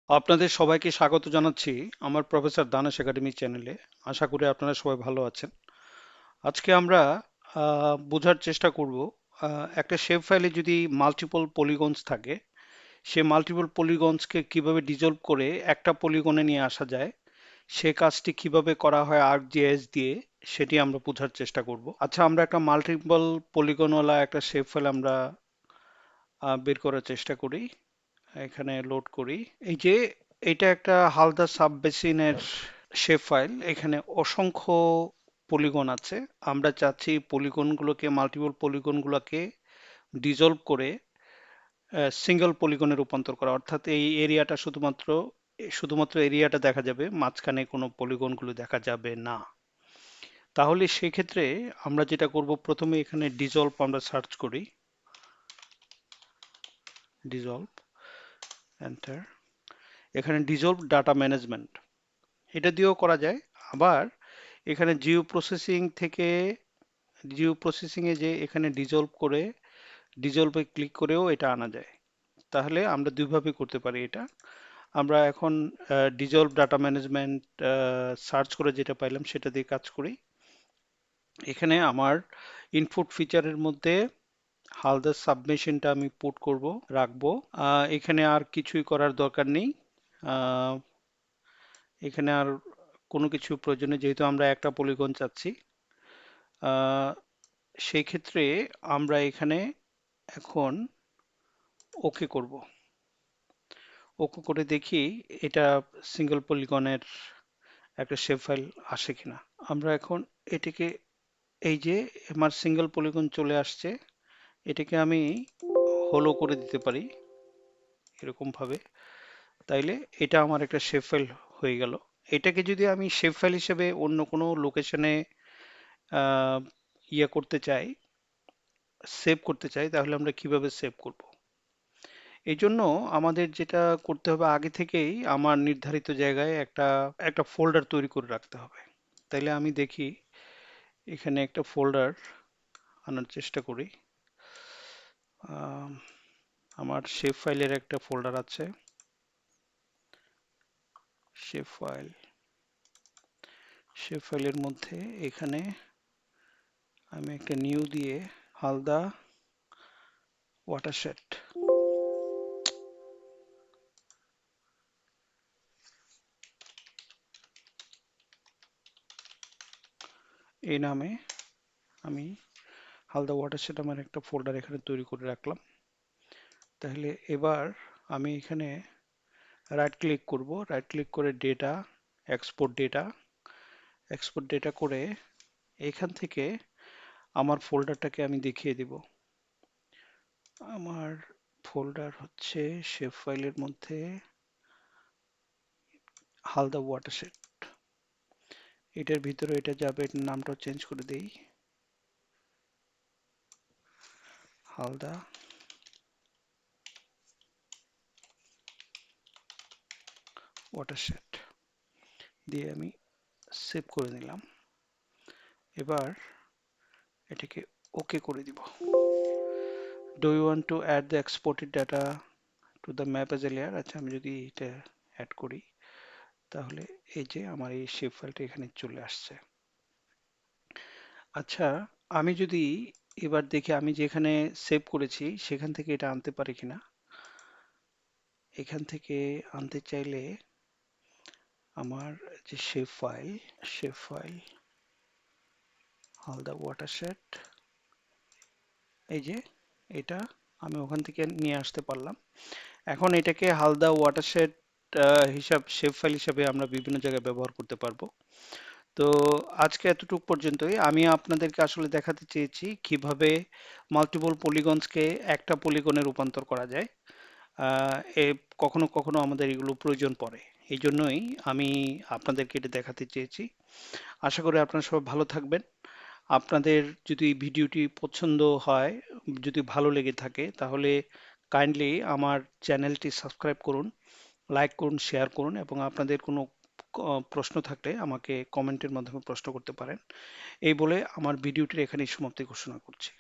আপনাদের সবাইকে স্বাগত জানাচ্ছি আমার প্রফেসর দানেশ একাডেমি চ্যানেলে। আশা করি আপনারা সবাই ভালো আছেন। আজকে আমরা বোঝার চেষ্টা করব একটা শেপ ফাইলে যদি মাল্টিপল পলিগনস থাকে, সে মাল্টিপল পলিগনসকে কিভাবে ডিজলভ করে একটা পলিগনে নিয়ে আসা যায়, সে কাজটি কিভাবে করা হয় ArcGIS দিয়ে, সেটি আমরা বোঝার চেষ্টা করব। আচ্ছা, আমরা একটা মাল্টিপল পলিগনওয়ালা একটা শেপ ফাইল আমরা বের করার চেষ্টা করি। এখানে লোড করি। এই যে এটা একটা হালদা সাব বেসিনের শেপ ফাইল। এখানে অসংখ্য পলিগন আছে। আমরা চাচ্ছি পলিগনগুলোকে, মাল্টিপল পলিগনগুলোকে ডিজলভ করে সিঙ্গেল পলিগনে রূপান্তর করা, অর্থাৎ এই এরিয়াটা শুধুমাত্র এরিয়াটা দেখা যাবে, মাঝখানে কোনো পলিগনগুলো দেখা যাবে না। তাহলে সেক্ষেত্রে আমরা যেটা করব, প্রথমে এখানে ডিজলভ আমরা সার্চ করি। Dissolved, enter. এখানে ডিজলভ ডাটা ম্যানেজমেন্ট, এটা দিয়েও করা যায়। আবার এখানে জিও প্রসেসিং এ যে এখানে ডিজলভে ক্লিক করেও এটা আনা যায়। তাহলে আমরা দুইভাবে করতে পারি এটা। আমরা এখন ডিজলভ ডাটা ম্যানেজমেন্ট সার্চ করে যেটা পাইলাম সেটা দিয়ে কাজ করি। এখানে আমার ইনপুট ফিচারের মধ্যে হালদার সাবমেশিনটা আমি পুট করব, রাখবো। এখানে আর কিছুই করার দরকার নেই। আহ, এখানে আর কোনো কিছু প্রয়োজনে, যেহেতু আমরা একটা পলিগন চাচ্ছি। আহ, সেই ক্ষেত্রে আমরা এখানে এখন ওকে করব। ওকে করে দেখি এটা সিঙ্গেল পলিগনের একটা শেপ ফাইল আসে কিনা। আমরা এখন এটাকে, এই যে আমার সিঙ্গেল পলিগন চলে আসছে, এটাকে আমি হলো করে দিতে পারি এরকম ভাবে। তাইলে এটা আমার একটা শেপ ফাইল হয়ে গেল। এটাকে যদি আমি শেপ ফাইল হিসেবে অন্য কোনো লোকেশনে ইয়ে করতে চাই, সেভ করতে চাই, তাহলে আমরা কিভাবে সেভ করব? এই জন্য আমাদের যেটা করতে হবে, আগে থেকেই আমার নির্ধারিত জায়গায় একটা একটা ফোল্ডার তৈরি করে রাখতে হবে। তাইলে আমি দেখি, এখানে একটা ফোল্ডার আনার চেষ্টা করি। আম, আমার শেপ ফাইলের একটা ফোল্ডার আছে। শেপ ফাইল, শেপ ফাইলের মধ্যে এখানে আমি একটা নিউ দিয়ে হালদা ওয়াটারশেড, এই নামে আমি হালদা ওয়াটারশেড আমার একটা ফোল্ডার এখানে তৈরি করে রাখলাম। তাহলে এবার আমি এখানে রাইট ক্লিক করব, রাইট ক্লিক করে ডেটা, এক্সপোর্ট ডেটা করে এখান থেকে আমার ফোল্ডারটাকে আমি দেখিয়ে দিব। আমার ফোল্ডার হচ্ছে শেপ ফাইলের মধ্যে হালদা ওয়াটারশেড, এটার ভিতরে এটা যাবে। এটার নামটা চেঞ্জ করে দেই, হালদা ওয়াটারশেড দিয়ে আমি সেভ করে নিলাম। এবার এটাকে ওকে করে দিব। Do you want to add the exported data to the map as a layer? আচ্ছা, আমি যদি এটা অ্যাড করি, তাহলে এই যে আমার এই শেপ ফাইলটা এখানে চলে আসছে। আচ্ছা, আমি যদি এবার দেখি আমি যেখানে সেভ করেছি সেখান থেকে এটা আনতে পারি কিনা। এখান থেকে আনতে চাইলে আমার যে শেপ ফাইল হালদা ওয়াটারশেড, এই যে এটা আমি ওখান থেকে নিয়ে আসতে পারলাম। এখন এটাকে হালদা ওয়াটারশেড শেপ ফাইল হিসাবে আমরা বিভিন্ন জায়গায় ব্যবহার করতে পারবো। তো আজকে এতটুকু পর্যন্তই। আমি আপনাদেরকে আসলে দেখাতে চেয়েছি কিভাবে মাল্টিপল পলিগনসকে একটা পলিগনে রূপান্তর করা যায়। আহ, এ কখনো কখনো আমাদের এগুলো প্রয়োজন পড়ে। এই জন্যই আমি আপনাদেরকে এটা দেখাতে চেয়েছি। আশা করি আপনারা সবাই ভালো থাকবেন। আপনাদের যদি ভিডিওটি পছন্দ হয়, যদি ভালো লেগে থাকে, তাহলে কাইন্ডলি আমার চ্যানেলটি সাবস্ক্রাইব করুন, লাইক করুন, শেয়ার করুন, এবং আপনাদের কোনো প্রশ্ন থাকলে আমাকে কমেন্টের মাধ্যমে প্রশ্ন করতে পারেন। এই বলে আমার ভিডিওটির এখানেই সমাপ্তি ঘোষণা করছি।